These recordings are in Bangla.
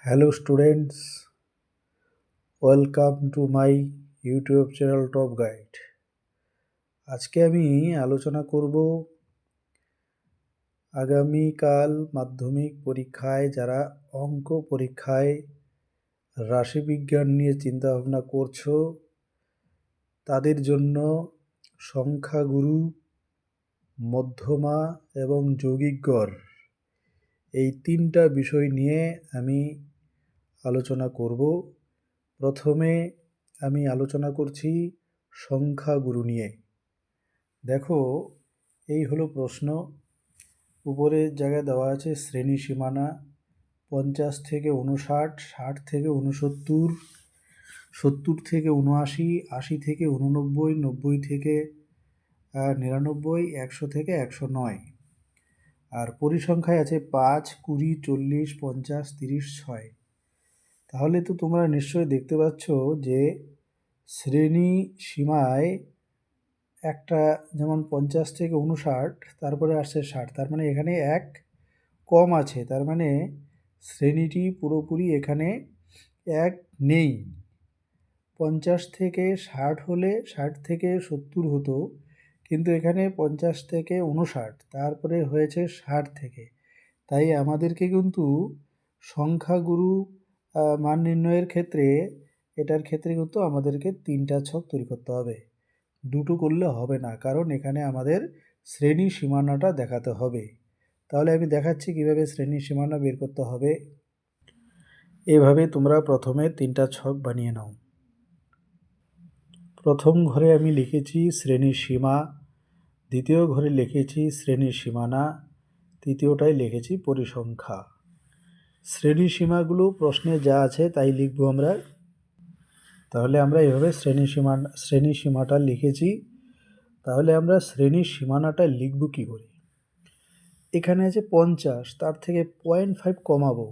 Hello students, welcome to my YouTube channel top guide. আজকে আমি আলোচনা করব আগামীকাল মাধ্যমিক পরীক্ষায় যারা অঙ্ক পরীক্ষায় রাশিবিজ্ঞান নিয়ে চিন্তাভাবনা করছো তাদের জন্য সংখ্যাগুরু, মধ্যমা এবং যৌগিক গড় এই তিনটা বিষয় নিয়ে আমি আলোচনা করব। প্রথমে আমি আলোচনা করছি সংখ্যাগুরু নিয়ে। দেখো, এই হলো প্রশ্ন। উপরের জায়গায় দেওয়া আছে শ্রেণী সীমানা 50 থেকে 59, 60 থেকে 69, 70 থেকে 79, 80 থেকে 89, 90 থেকে 99, 100 থেকে 109। আর পরিসংখ্যায় আছে 5, 20, 40, 50, 30, 6। তাহলে তো তোমরা নিশ্চয়ই দেখতে পাচ্ছ যে শ্রেণী সীমায় একটা যেমন 50 থেকে 59, তারপরে আসছে 60, তার মানে এখানে এক কম আছে, তার মানে শ্রেণীটি পুরোপুরি এখানে এক নেই। 50 থেকে 60 হলে 60 থেকে 70 হতো, কিন্তু এখানে 50 থেকে 59, তারপরে হয়েছে 60 থেকে। তাই আমাদেরকে কিন্তু সংখ্যাগুরু মান নির্ণয়ের ক্ষেত্রে এটার ক্ষেত্রে কিন্তু আমাদেরকে 3টা ছক তৈরি করতে হবে, দুটো করলে হবে না, কারণ এখানে আমাদের শ্রেণী সীমানাটা দেখাতে হবে। তাহলে আমি দেখাচ্ছি কিভাবে শ্রেণী সীমানা বের করতে হবে। এভাবে তোমরা প্রথমে 3টা ছক বানিয়ে নাও। প্রথম ঘরে আমি লিখেছি শ্রেণীর সীমা, দ্বিতীয় ঘরে লিখেছি শ্রেণীর সীমানা, তৃতীয়টায় লিখেছি পরিসংখ্যা। শ্রেণী সীমাগুলো প্রশ্নে যা আছে তাই লিখব আমরা। তাহলে আমরা এভাবে শ্রেণী সীমাটা লিখেছি। তাহলে আমরা শ্রেণীর সীমানাটা লিখব কি করে? এখানে আছে 50, তার থেকে 0.5 কমাবো,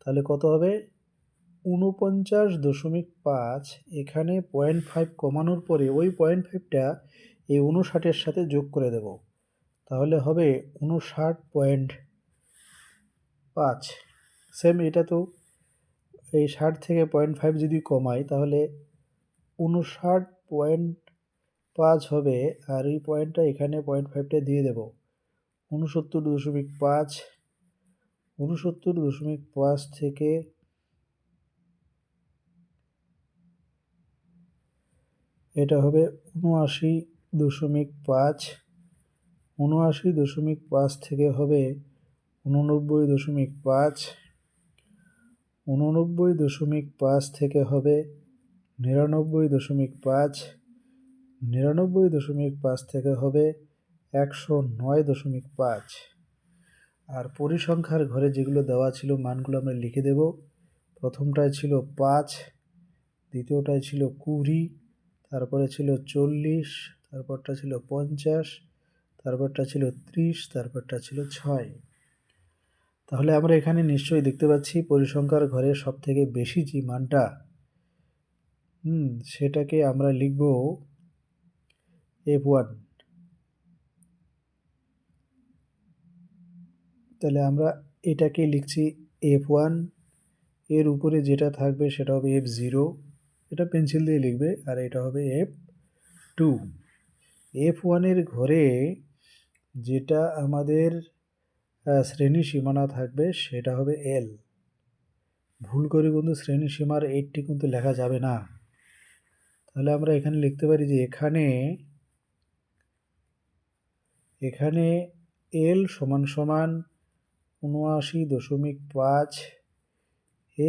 তাহলে কত হবে? 49.5। এখানে 0.5 কমানোর পরে ওই 0.5টা এই 59-এর সাথে যোগ করে দেব, তাহলে হবে 59.5। সেম এটা তো এই 60 থেকে 0.5 যদি কমাই তাহলে 59.5 হবে, আর এই পয়েন্টটা এখানে 0.5টা দিয়ে দেব, 69.5। 69.5 থেকে এটা হবে 79.5। 79.5 থেকে হবে 89.5। 89.5 থেকে হবে 99.5। 99.5 থেকে হবে 109.5। আর পরিসংখ্যার ঘরে যেগুলো দেওয়া ছিল মানগুলো আমরা লিখে দেব। প্রথমটায় ছিল 5, দ্বিতীয়টায় ছিল 20, তারপরে ছিল 40, তারপরটা ছিল 50, তারপরটা ছিল 30, তারপরটা ছিল 6। তাহলে আমরা এখানে নিশ্চয়ই দেখতে পাচ্ছি পরিসংখ্যার ঘরে সব থেকে বেশি যে মানটা সেটাকে আমরা লিখব F1। তাহলে আমরা এটাকে লিখছি F1। এর উপরে যেটা থাকবে সেটা হবে F0, এটা পেন্সিল দিয়ে লিখবে, আর এটা হবে F2। F1-এর ঘরে যেটা আমাদের শ্রেণী সীমানা থাকবে সেটা হবে L। ভুল করে কিন্তু শ্রেণী সীমার 8টি কিন্তু লেখা যাবে না। তাহলে আমরা এখানে লিখতে পারি যে এখানে L সমান সমান 79.5,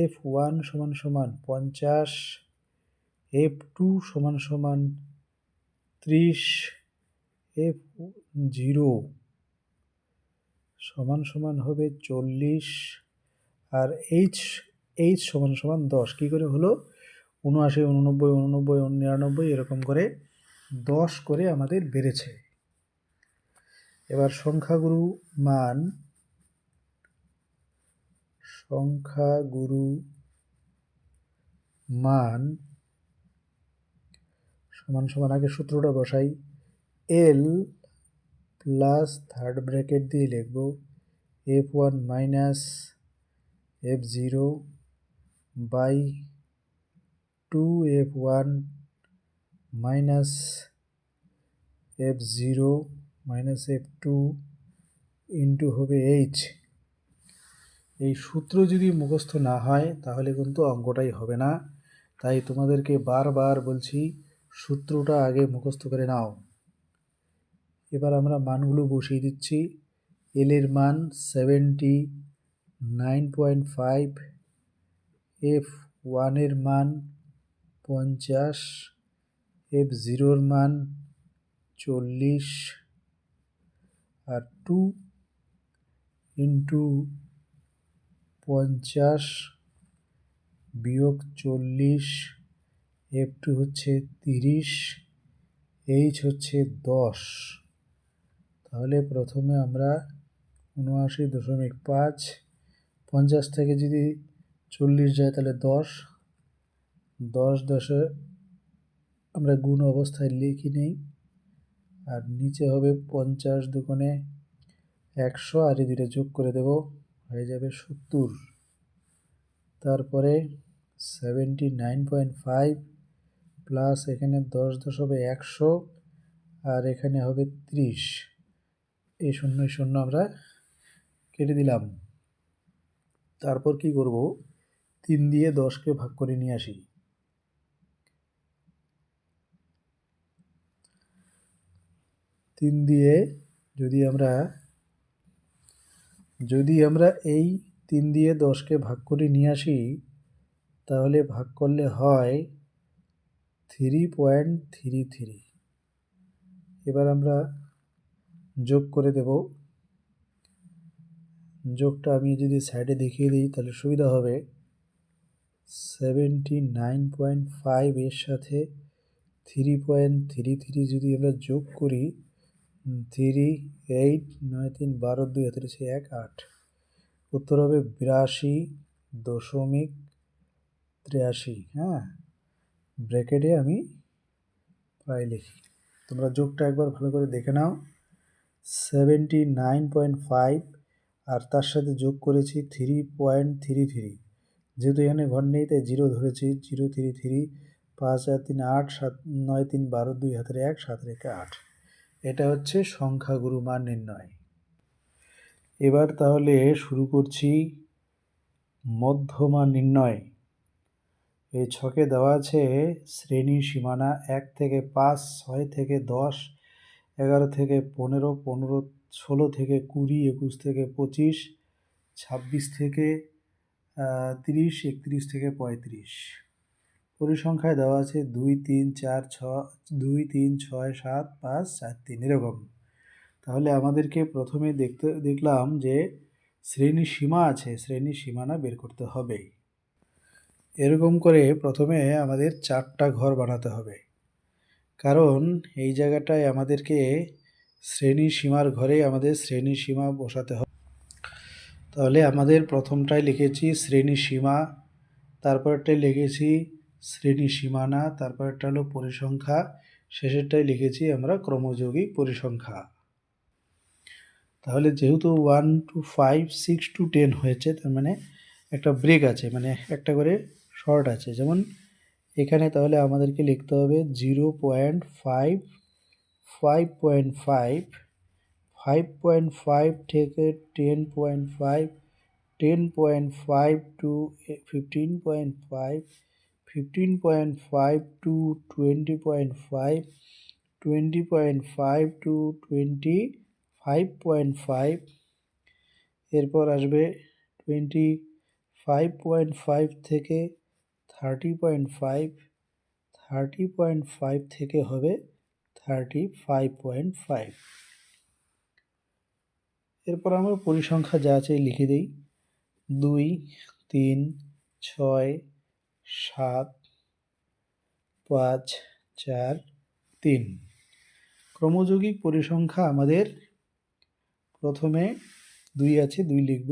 F1 সমান সমান 50, F2 সমান সমান 30, F0 সমান সমান হবে 40, আর H সমান সমান 10। কী করে হলো? 79, 89, 89, 99 এরকম করে 10 করে আমাদের বেড়েছে। এবার সংখ্যাগুরু মান সমান সমান আগে সূত্রটা বসাই। L প্লাস থার্ড ব্র্যাকেট দিয়ে লিখব F1 minus F0 by 2f1 minus f0 minus f2 into হবে h। এই সূত্র যদি মুখস্থ না হয় তাহলে কিন্তু অঙ্কটাই হবে না, তাই তোমাদেরকে বারবার বলছি সূত্রটা আগে মুখস্থ করে নাও। এবার আমরা মানগুলো বসিয়ে দিচ্ছি। এল এর মান 79.5, f1 এর মান 50, f0 এর মান 40 আর 2 ইন্টু 50 বিয়োগ 40, f2 হচ্ছে 30, h হচ্ছে 10। তাহলে প্রথমে আমরা 79.5, 50 থেকে যদি 40 যায় তাহলে 10, 10 আমরা গুণ অবস্থায় লিখি নেই, আর নিচে হবে 50 দুগুণে 100, আর এই দুটো যোগ করে দেব, হয়ে যাবে 70। তারপরে 79.5 প্লাস এখানে 10 হবে 100, আর এখানে হবে 30। এই শূন্য শূন্য আমরা কেটে দিলাম। তারপর কি করব, 3 দিয়ে 10কে ভাগ করে নিয়ে আসি। 3 দিয়ে যদি আমরা এই 3 দিয়ে 10কে ভাগ করে নিয়ে আসি তাহলে ভাগ করলে হয় 3.33। এবার আমরা যোগ করে দেব। যোগটা আমি যদি সাইডে দেখিয়ে দিই তাহলে সুবিধা হবে। 79.5 এর সাথে 3.33 যদি আমরা যোগ করি, 3, 8, 9, 3, 12, 2 হাতে 1, 8। উত্তর হবে 82.83। হ্যাঁ, ব্র্যাকেটে আমি প্রায় লিখি, তোমরা যোগটা একবার ভালো করে দেখে নাও। 79.5 আর তার সাথে যোগ করেছি 3.33, যেহেতু এখানে ঘর নেই তাই 0 ধরেছি, 033, 5 আর 3 8, 7 9 3 12, 2 হাতের 1, 7 রেখে 8। এটা হচ্ছে সংখ্যাগুরু মান নির্ণয়। এবার তাহলে শুরু করছি মধ্যমান নির্ণয়। এই ছকে দেওয়া আছে শ্রেণী সীমানা 1 থেকে 5, 6 থেকে 10, 11 থেকে 15, 15, 16 থেকে 20, 21 থেকে 25, 26 থেকে 30, 31 থেকে 35। পরিসংখ্যায় দেওয়া আছে 2, 3, 4, 6, 2, 3, 6, 7, 5, 4, 3 এরকম। তাহলে আমাদেরকে প্রথমে দেখলাম যে শ্রেণী সীমা আছে, শ্রেণী সীমানা বের করতে হবে। এরকম করে প্রথমে আমাদের 4টা ঘর বানাতে হবে, কারণ এই জায়গাটায় আমাদেরকে শ্রেণী সীমার ঘরে আমাদের শ্রেণী সীমা বসাতে হবে। তাহলে আমাদের প্রথমটায় লিখেছি শ্রেণী সীমা, তারপরটায় লিখেছি শ্রেণী সীমানা, তারপরটা হলো পরিসংখ্যা, শেষেরটায় লিখেছি আমরা ক্রমযৌগিক পরিসংখ্যা। তাহলে যেহেতু 1 to 5, 6 to 10 হয়েছে, তার মানে একটা ব্রেক আছে, মানে একটা করে শর্ট আছে। যেমন এখানে তাহলে আমাদেরকে লিখতে হবে 0.5, 5.5, 5.5 থেকে 10.5, 10.5 to 15.5, 15.5 to 20.5, 20.5 to 25.5, এরপর আসবে 25.5 থেকে 30.5, 30.5 থেকে হবে 35.5। এরপর আমরা পরিসংখ্যা যা আছে লিখে দিই। 2, 3, 6, 7, 5, 4, 3। ক্রমযৌগিক পরিসংখ্যা আমাদের প্রথমে 2 আছে, 2 লিখব।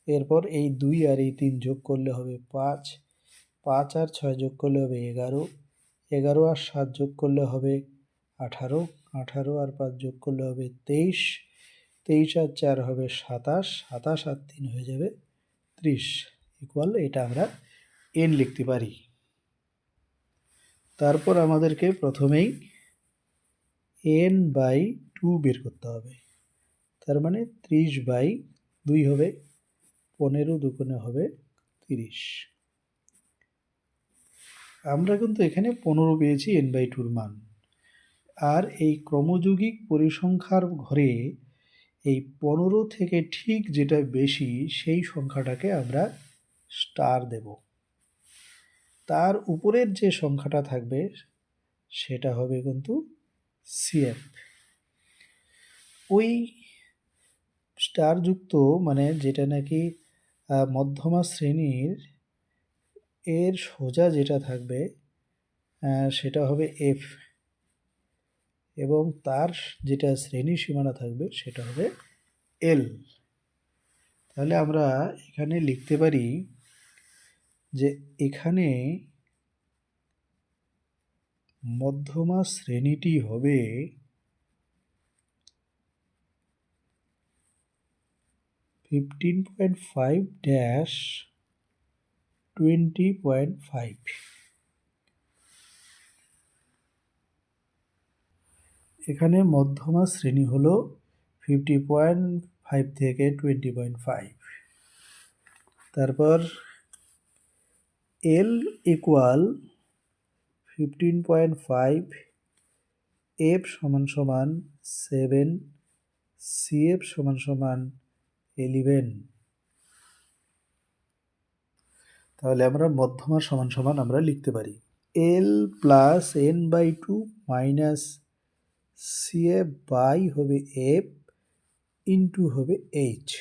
এরপর এই 2 আর এই 3 যোগ করলে হবে 5, 5 আর 6 যোগ করলে হবে 11, 11 আর 7 যোগ করলে হবে 18, 18 আর 5 যোগ করলে হবে 23, 23 আর 4 হবে 27, 27 আর 3 হয়ে যাবে 30, ইকুয়াল এটা আমরা n লিখতে পারি। তারপর আমাদেরকে প্রথমেই n/2 বের করতে হবে। তার মানে 30/2 হবে, 15 দুগুণে হবে 30। আমরা কিন্তু এখানে 15 পেয়েছি n/2 মান। আর এই ক্রমযৌগিক পরিসংখ্যার ঘরে এই 15 থেকে ঠিক যেটা বেশি সেই সংখ্যাটাকে আমরা স্টার দেব। তার উপরের যে সংখ্যাটা থাকবে সেটা হবে কিন্তু CF। ওই স্টারযুক্ত মানে যেটা নাকি মধ্যমা শ্রেণীর এর সোজা যেটা থাকবে সেটা হবে F, এবং তার যেটা শ্রেণী সীমানা থাকবে সেটা হবে L। তাহলে আমরা এখানে লিখতে পারি যে এখানে মধ্যমা শ্রেণীটি হবে 15.5-20.5। এখানে মধ্যমা শ্রেণী হলো 50.5 থেকে 20.5। তারপর L ইকুয়াল 15.5, F সমান সমান 7, CF সমান সমান 11। তাহলে আমরা মধ্যমা সমান সমান আমরা লিখতে পারি L plus n/2 minus CF by হবে F ইন্টু হবে H।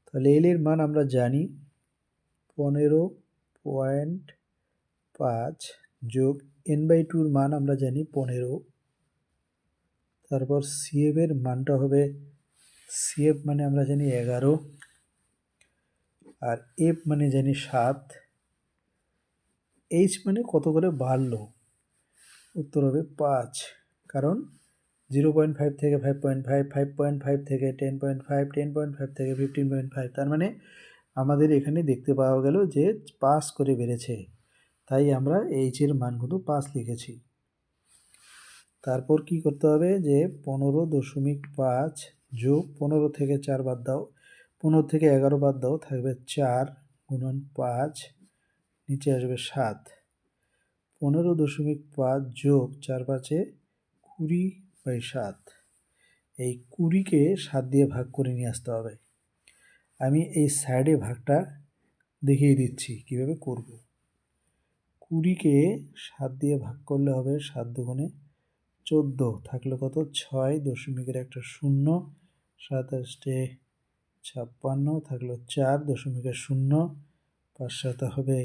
তাহলে L এর মান আমরা জানি 15.5 যোগ n/2 এর মান আমরা জানি 15। তারপর CF এর মানটা হবে, CF মানে আমরা জানি 11, আর F মানে জানি 7, H মানে কত করে বাড়লো, উত্তর হবে 5। কারণ 0.5 থেকে 5.5, 5.5 থেকে 10.5, 10.5 থেকে 15.5, তার মানে আমাদের এখানে দেখতে পাওয়া গেল যে 5 করে বেড়েছে, তাই আমরা H এর মান কিন্তু 5 লিখেছি। তারপর কি করতে হবে যে 15.5 যোগ 15 থেকে 4 বাদ দাও, 15 থেকে 11 বাদ দাও, থাকবে 4 গুণন 5, নিচে আসবে 7। 15.5 যোগ 4×5 20/7। এই 20কে 7 দিয়ে ভাগ করে নিয়ে আসতে হবে। আমি এই সাইডে ভাগটা দেখিয়ে দিচ্ছি কিভাবে করব। 20কে 7 দিয়ে ভাগ করলে হবে 7 দুগুণে 14, থাকলো কত 6, দশমিকের একটা 0, 7 8 56, থাকলো 4, দশমিকের 0, 5 7 হবে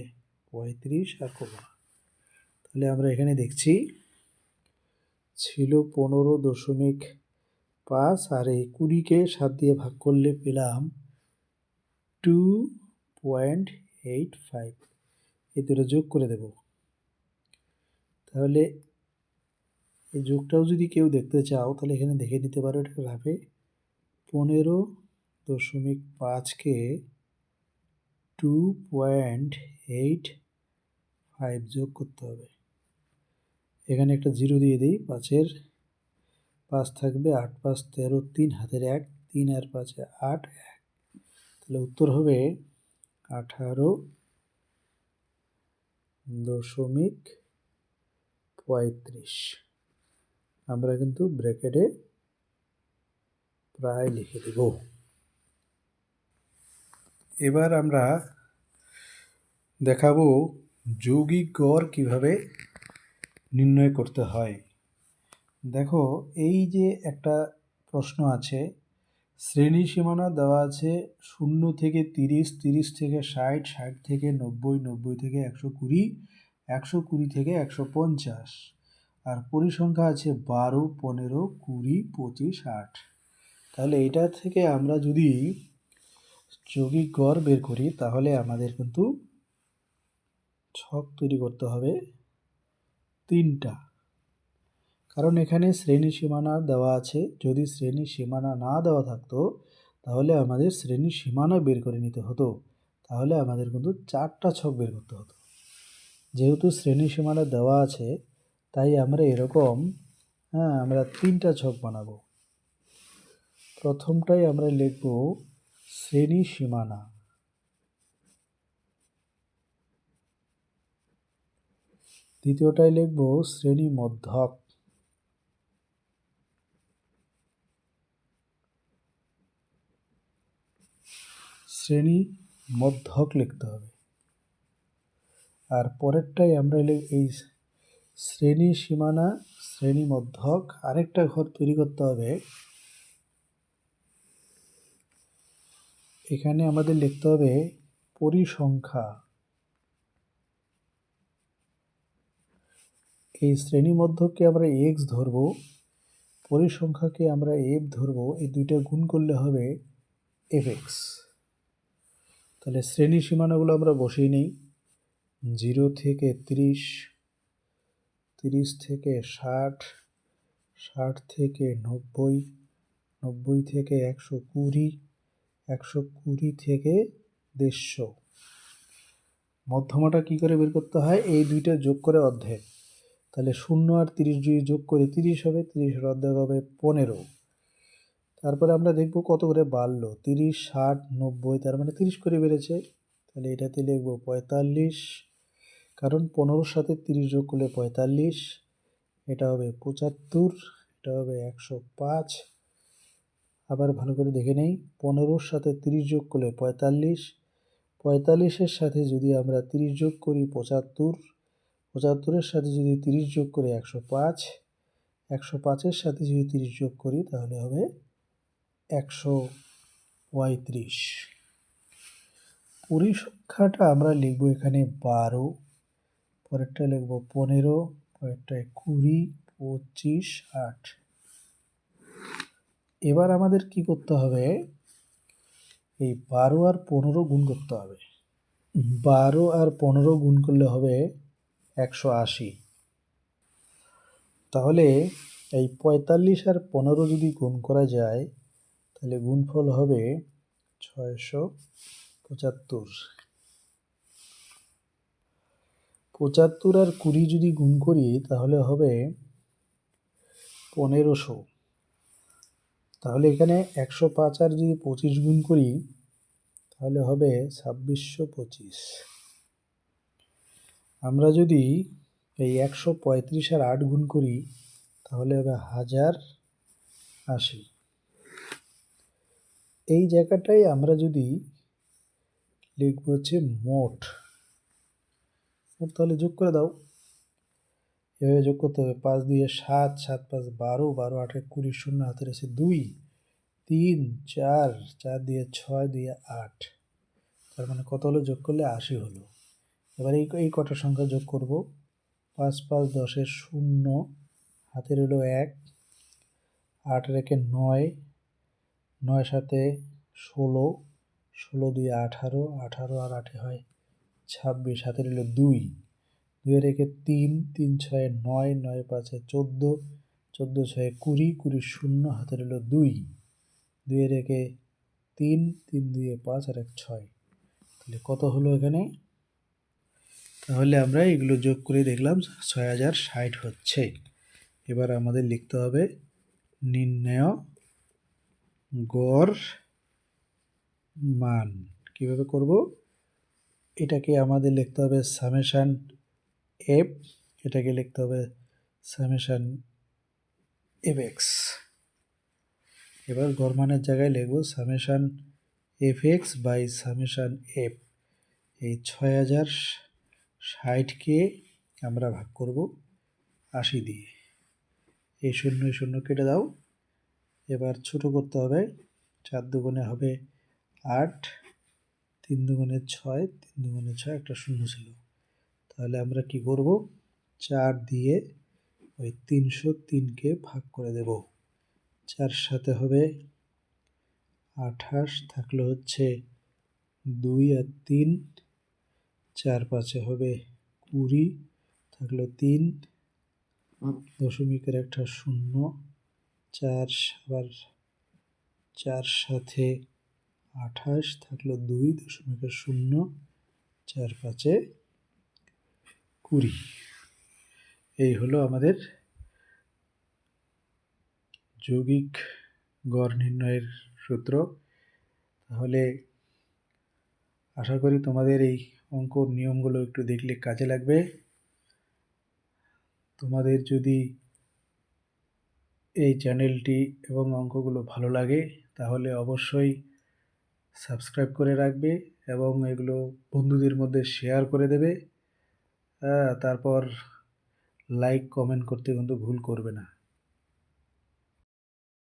35, আর করবো না। তাহলে আমরা এখানে দেখছি ছিল 15.5, আর এই 20কে 7 দিয়ে ভাগ করলে পেলাম 2.85। এই দুটো যোগ করে দেব। তাহলে এই যোগটাও যদি কেউ দেখতে চাও তাহলে এখানে দেখে নিতে পারো এটা গ্রাফে। 15.5কে 2.85 যোগ করতে হবে। এখানে একটা 0 দিয়ে দিই, 5-এর 5 থাকবে, 8 5 13, 3 হাতের 1, 3 আর 5 8, 1। তাহলে উত্তর হবে 18.35। আমরা কিন্তু ব্র্যাকেটে প্রায় লিখে দেব। এবার আমরা দেখাবো যৌগিক গড় কিভাবে নির্ণয় করতে হয়। দেখো এই যে একটা প্রশ্ন আছে, শ্রেণী সীমানা দেওয়া আছে 0 থেকে 30, 30 থেকে 60, 60 থেকে 90, 90 থেকে 120, 120 থেকে 150, আর পরিসংখ্যা আছে 12, 15, 20, 25, 8। তাহলে এটা থেকে আমরা যদি যৌগিক গড় বের করি তাহলে আমাদের কিন্তু ছক তৈরি করতে হবে 3টা। কারণ এখানে শ্রেণী সীমানা দেওয়া আছে, যদি শ্রেণী সীমানা না দেওয়া থাকতো তাহলে আমাদের শ্রেণী সীমানা বের করে নিতে হতো। তাহলে আমাদের কিন্তু 4টা ছক বের করতে হতো। যেহেতু শ্রেণী সীমানা দেওয়া আছে তাই আমরা এরকম আমরা 3টা ছক বানাবো। প্রথমটাই আমরা লিখব শ্রেণী সীমানা, দ্বিতীয়টাই লিখব শ্রেণী মধ্যক, শ্রেণী মধ্যক লিখতে হবে। আর পরেরটাই আমরা এই শ্রেণী সীমানা শ্রেণী মধ্যক আরেকটা ঘর তৈরি করতে হবে। এখানে আমাদের লিখতে হবে পরিসংখ্যা। এই শ্রেণী মধ্যককে আমরা এক্স ধরব, পরিসংখ্যাকে আমরা এফ ধরব, এই দুইটা গুণ করলে হবে এফ এক্স। তাহলে শ্রেণী সীমানাগুলো আমরা বসিয়ে নিই। 0 থেকে 30, 30 থেকে 60, 60 থেকে 90, 90 থেকে 120, 120 থেকে 150। মধ্যমাটা কি করে বের করতে হয়? এই দুইটা যোগ করে অর্ধেক। তাহলে 0 আর 30 যদি যোগ করে 30 হবে, 30 অর্ধেক হবে 15। তারপরে আমরা দেখব কত করে বাড়লো। 30, 60, 90, তার মানে 30 করে বেড়েছে। তাহলে এটাতে লিখব 45, কারণ 15-র সাথে 30 যোগ করলে 45। এটা হবে 75, এটা হবে 105। আবার ভালো করে দেখে নেই, 15-র সাথে 30 যোগ করলে 45, 45-এর সাথে যদি আমরা 30 যোগ করি 75, 75-এর সাথে যদি 30 যোগ করে 105, 105-এর সাথে যদি 30 যোগ করি তাহলে হবে 135। পরিসংখ্যাটা আমরা লিখব এখানে 12, পরেরটা লিখব 15, পরেরটায় 20, 25, 8। এবার আমাদের কি করতে হবে? এই 12 আর 15 গুণ করতে হবে। 12 আর 15 গুণ করলে হবে 180। তাহলে এই 45 আর 15 যদি গুণ করা যায় তাহলে গুণফল হবে 675। 75 আর 20 যদি গুণ করি তাহলে হবে 1500। তাহলে এখানে 105 আর যদি 25 গুণ করি তাহলে হবে 2625। আমরা যদি এই 135 আর 8 গুণ করি তাহলে হবে 1080। এই জায়গাটায় আমরা যদি লিখব হচ্ছে মোট, তাহলে যোগ করে দাও। এভাবে যোগ করতে হবে। 5 দিয়ে 7, 7 5 12, 12 8 20, 0 হাতের আছে 2, 3 4, 4 দিয়ে 6, দিয়ে 8। তার মানে কত হলো? যোগ করলে 80 হলো। এবার এই কটা সংখ্যা যোগ করব। 5 5 10 0, হাতের হলো 1, 8 রেখে 9, 9 7 16, 16 দিয়ে 18, 18 আর 8 হয় 26, হাতের হলো 2, 2 রেখে 3, 3 6 9, 9 5 14, 14 6 20, 20 0, হাতের হলো 2, 2 রেখে 3, 3 2 5 আর 1 6। তাহলে কত হলো এখানে? তাহলে আমরা এগুলো যোগ করে দেখলাম 6060 হচ্ছে। এবার আমাদের লিখতে হবে নির্ণেয় গড় মান। কিভাবে করব? এটাকে আমাদের লিখতে হবে সামেশন এফ, এটাকে লিখতে হবে সামেশন এফ এক্স। এবার গড় মানের জায়গায় লিখব summation F X by summation F. এই 6060কে আমরা ভাগ করব 80 দিয়ে। এই 0 0 কেটে দাও। এবার ছোট করতে হবে। 4 দুগুণে হবে 8, 3 দুগুণে 6, 3 দুগুণে 6, একটা 0 ছিল। তাহলে আমরা কি করব? 4 দিয়ে ওই 303কে ভাগ করে দেব। 4 সাথে হবে 28, থাকলে হচ্ছে 2 আর 3, 4 5 হবে 20, থাকলো 3, দশমিকের একটা 0, 4 আবার 4 সাথে 28 থাকলো 2.0, 4 5 20। এই হলো আমাদের যৌগিক গড় নির্ণয়ের সূত্র। তাহলে আশা করি তোমাদের এই অঙ্কর নিয়মগুলো একটু দেখলে কাজে লাগবে। তোমাদের যদি এই চ্যানেলটি এবং অঙ্কগুলো ভালো লাগে তাহলে অবশ্যই সাবস্ক্রাইব করে রাখবে এবং এগুলো বন্ধুদের মধ্যে শেয়ার করে দেবে। তারপর লাইক কমেন্ট করতে কিন্তু ভুল করবে না।